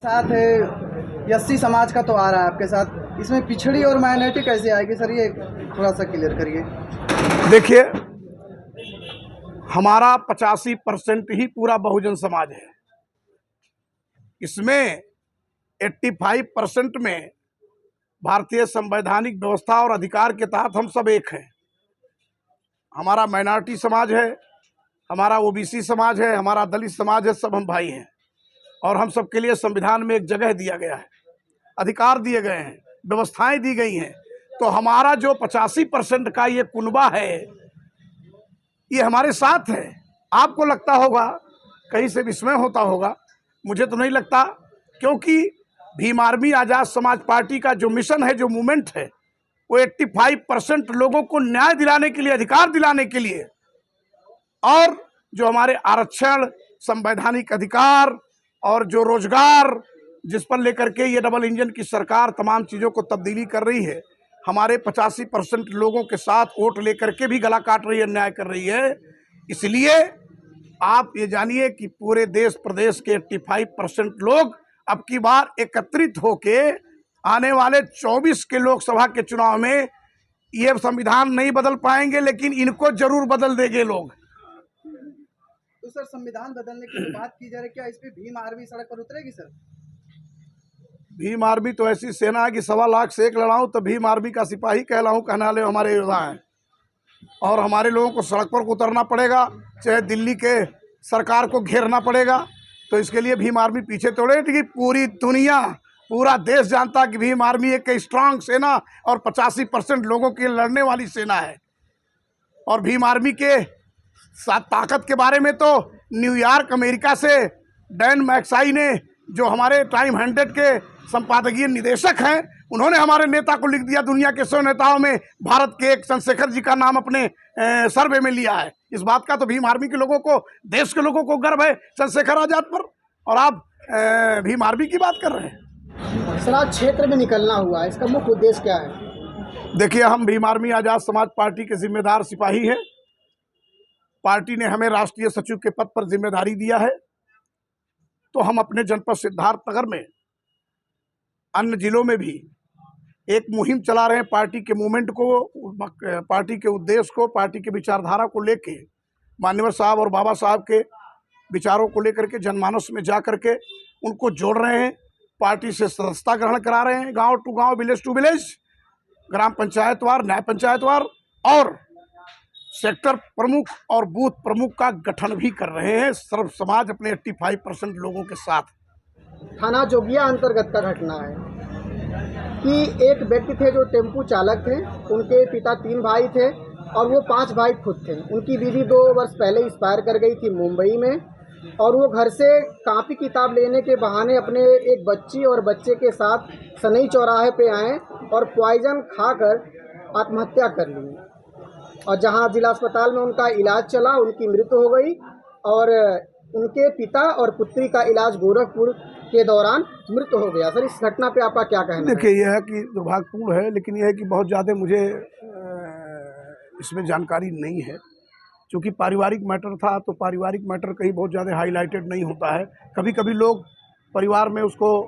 साथ है एससी समाज का तो आ रहा है आपके साथ, इसमें पिछड़ी और माइनॉरिटी कैसे आएगी सर, ये थोड़ा सा क्लियर करिए। देखिए, हमारा 85% ही पूरा बहुजन समाज है। इसमें 85% में भारतीय संवैधानिक व्यवस्था और अधिकार के तहत हम सब एक हैं। हमारा माइनॉरिटी समाज है, हमारा ओबीसी समाज है, हमारा दलित समाज है, सब हम भाई हैं। और हम सबके लिए संविधान में एक जगह दिया गया है, अधिकार दिए गए हैं, व्यवस्थाएं दी गई हैं। तो हमारा जो 85% का ये कुनबा है, ये हमारे साथ है। आपको लगता होगा, कहीं से विस्मय होता होगा, मुझे तो नहीं लगता, क्योंकि भीम आर्मी आज़ाद समाज पार्टी का जो मिशन है, जो मूवमेंट है, वो 85% लोगों को न्याय दिलाने के लिए, अधिकार दिलाने के लिए, और जो हमारे आरक्षण, संवैधानिक अधिकार और जो रोजगार जिस पर लेकर के ये डबल इंजन की सरकार तमाम चीज़ों को तब्दीली कर रही है, हमारे 85% लोगों के साथ वोट लेकर के भी गला काट रही है, अन्याय कर रही है। इसलिए आप ये जानिए कि पूरे देश प्रदेश के 85% लोग अब की बार एकत्रित होके आने वाले 24 के लोकसभा के चुनाव में ये संविधान नहीं बदल पाएंगे, लेकिन इनको जरूर बदल देंगे लोग। तो सर, संविधान बदलने की बात की जा रही है, क्या इस पे भीम आर्मी सड़क पर उतरेगी सर? भीम आर्मी तो ऐसी सेना है कि 1.25 लाख से एक लड़ाऊं तो भीम आर्मी का सिपाही कहलाऊं, कहने वाले हमारे योद्धा हैं। और हमारे लोगों को सड़क पर उतरना पड़ेगा, चाहे दिल्ली के सरकार को घेरना पड़ेगा। तो इसके लिए भीम आर्मी पीछे तोड़ेगी। पूरी दुनिया, पूरा देश जानता है कि भीम आर्मी एक स्ट्रांग सेना और 85% लोगों की लड़ने वाली सेना है। और भीम आर्मी के साथ ताकत के बारे में तो न्यूयॉर्क अमेरिका से डैन मैक्साई ने, जो हमारे टाइम 100 के संपादकीय निदेशक हैं, उन्होंने हमारे नेता को लिख दिया, दुनिया के 100 नेताओं में भारत के एक चंद्रशेखर जी का नाम अपने सर्वे में लिया है। इस बात का तो भीम आर्मी के लोगों को, देश के लोगों को गर्व है चंद्रशेखर आजाद पर, और आप भीम आर्मी की बात कर रहे हैं। सर, आज क्षेत्र में निकलना हुआ, इसका मुख्य उद्देश्य क्या है? देखिए, हम भीम आर्मी आज़ाद समाज पार्टी के जिम्मेदार सिपाही हैं। पार्टी ने हमें राष्ट्रीय सचिव के पद पर जिम्मेदारी दिया है, तो हम अपने जनपद सिद्धार्थनगर में, अन्य जिलों में भी एक मुहिम चला रहे हैं। पार्टी के मूवमेंट को, पार्टी के उद्देश्य को, पार्टी के विचारधारा को लेके, मान्यवर साहब और बाबा साहब के विचारों को लेकर के जनमानस में जा करके उनको जोड़ रहे हैं। पार्टी से सदस्यता ग्रहण करा रहे हैं, गांव टू गांव, विलेज टू विलेज, ग्राम पंचायतवार, न्याय पंचायतवार, और सेक्टर प्रमुख और बूथ प्रमुख का गठन भी कर रहे हैं, सर्व समाज अपने 85% लोगों के साथ। थाना जोगिया अंतर्गत का घटना है कि एक व्यक्ति थे जो टेम्पू चालक थे, उनके पिता 3 भाई थे और वो 5 भाई खुद थे। उनकी बीवी 2 वर्ष पहले एक्सपायर कर गई थी मुंबई में, और वो घर से कापी किताब लेने के बहाने अपने एक बच्ची और बच्चे के साथ सनई चौराहे पे आए और पॉइजन खाकर आत्महत्या कर ली। और जहां जिला अस्पताल में उनका इलाज चला, उनकी मृत्यु हो गई, और उनके पिता और पुत्री का इलाज गोरखपुर के दौरान मृत्यु हो गया। सर, इस घटना पे आपका क्या कहना है? देखिए, यह है कि दुर्भाग्यपूर्ण है, लेकिन यह है कि बहुत ज़्यादा मुझे इसमें जानकारी नहीं है। क्योंकि पारिवारिक मैटर था, तो पारिवारिक मैटर कहीं बहुत ज़्यादा हाईलाइटेड नहीं होता है। कभी कभी लोग परिवार में उसको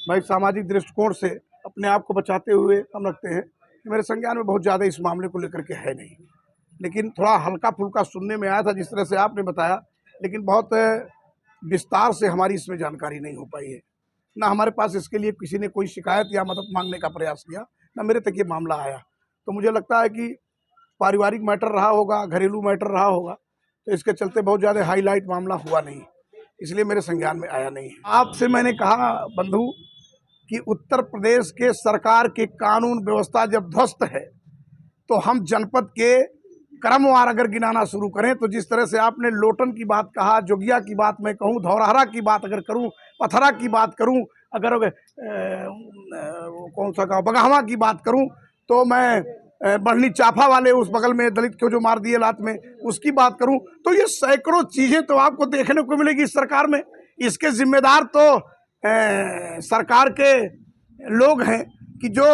भाई सामाजिक दृष्टिकोण से अपने आप को बचाते हुए कम रखते हैं। मेरे संज्ञान में बहुत ज़्यादा इस मामले को लेकर के है नहीं, लेकिन थोड़ा हल्का फुल्का सुनने में आया था जिस तरह से आपने बताया, लेकिन बहुत विस्तार से हमारी इसमें जानकारी नहीं हो पाई है। ना हमारे पास इसके लिए किसी ने कोई शिकायत या मदद मांगने का प्रयास किया, ना मेरे तक ये मामला आया। तो मुझे लगता है कि पारिवारिक मैटर रहा होगा, घरेलू मैटर रहा होगा, तो इसके चलते बहुत ज़्यादा हाईलाइट मामला हुआ नहीं, इसलिए मेरे संज्ञान में आया नहीं है। आपसे मैंने कहा बंधु कि उत्तर प्रदेश के सरकार की कानून व्यवस्था जब ध्वस्त है, तो हम जनपद के क्रमवार अगर गिनाना शुरू करें, तो जिस तरह से आपने लोटन की बात कहा, जोगिया की बात मैं कहूँ, धौरहरा की बात अगर करूँ, पथरा की बात करूँ, अगर कौन सा गाँव, बगहवा की बात करूँ, तो मैं बढ़नी चाफा वाले उस बगल में दलित को जो मार दिए लात में, उसकी बात करूं, तो ये सैकड़ों चीज़ें तो आपको देखने को मिलेगी इस सरकार में। इसके जिम्मेदार तो सरकार के लोग हैं कि जो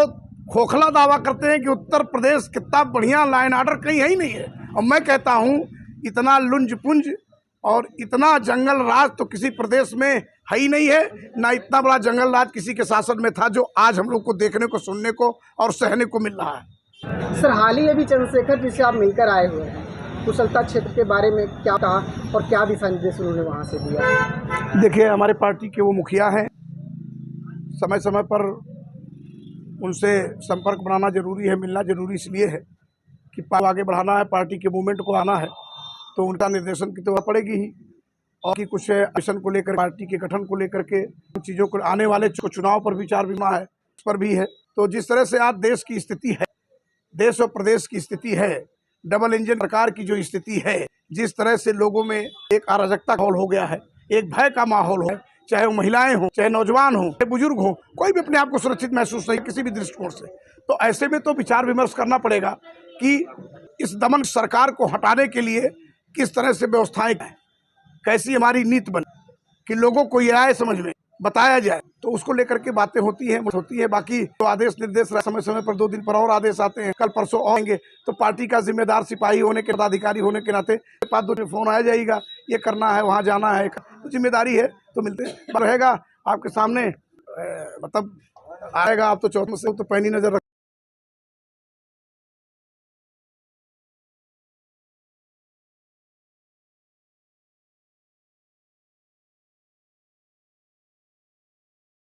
खोखला दावा करते हैं कि उत्तर प्रदेश कितना बढ़िया लाइन आर्डर कहीं है ही नहीं है। और मैं कहता हूं, इतना लुंज पुंज और इतना जंगल राज तो किसी प्रदेश में है ही नहीं है, ना इतना बड़ा जंगल राज किसी के शासन में था जो आज हम लोग को देखने को, सुनने को और सहने को मिल रहा है। सर, हाल ही अभी चंद्रशेखर जी से आप मिलकर आए हुए हैं, कुशलता क्षेत्र के बारे में क्या कहा और क्या दिशा निर्देश उन्होंने वहाँ से दिया? देखिए, हमारे पार्टी के वो मुखिया हैं, समय समय पर उनसे संपर्क बनाना जरूरी है, मिलना जरूरी इसलिए है कि आगे बढ़ाना है, पार्टी के मूवमेंट को आना है, तो उनका निर्देशन की तो पड़ेगी ही। और कि कुछ मिशन को लेकर, पार्टी के गठन को लेकर के, कुछ चीज़ों को, आने वाले चुनाव पर विचार विमर्श है, उस पर भी है। तो जिस तरह से आज देश की स्थिति है, देश और प्रदेश की स्थिति है, डबल इंजन सरकार की जो स्थिति है, जिस तरह से लोगों में एक अराजकता का माहौल हो गया है, एक भय का माहौल है, चाहे वो महिलाएं हों, चाहे नौजवान हों, चाहे बुजुर्ग हों, कोई भी अपने आप को सुरक्षित महसूस नहीं किसी भी दृष्टिकोण से। तो ऐसे में तो विचार विमर्श करना पड़ेगा कि इस दमन सरकार को हटाने के लिए किस तरह से व्यवस्थाएं, कैसी हमारी नीति बने कि लोगों को ये आए समझ में, बताया जाए। तो उसको लेकर के बातें होती हैं। बाकी तो आदेश निर्देश समय समय पर 2 दिन पर और आदेश आते हैं, कल परसों आएंगे। तो पार्टी का जिम्मेदार सिपाही होने के, पदाधिकारी होने के नाते 5-2 दिन फोन आ जाएगा, ये करना है, वहाँ जाना है, तो जिम्मेदारी है, तो मिलते रहेगा आपके सामने। मतलब आएगा, आप तो चौथ में से तो पैनी नजर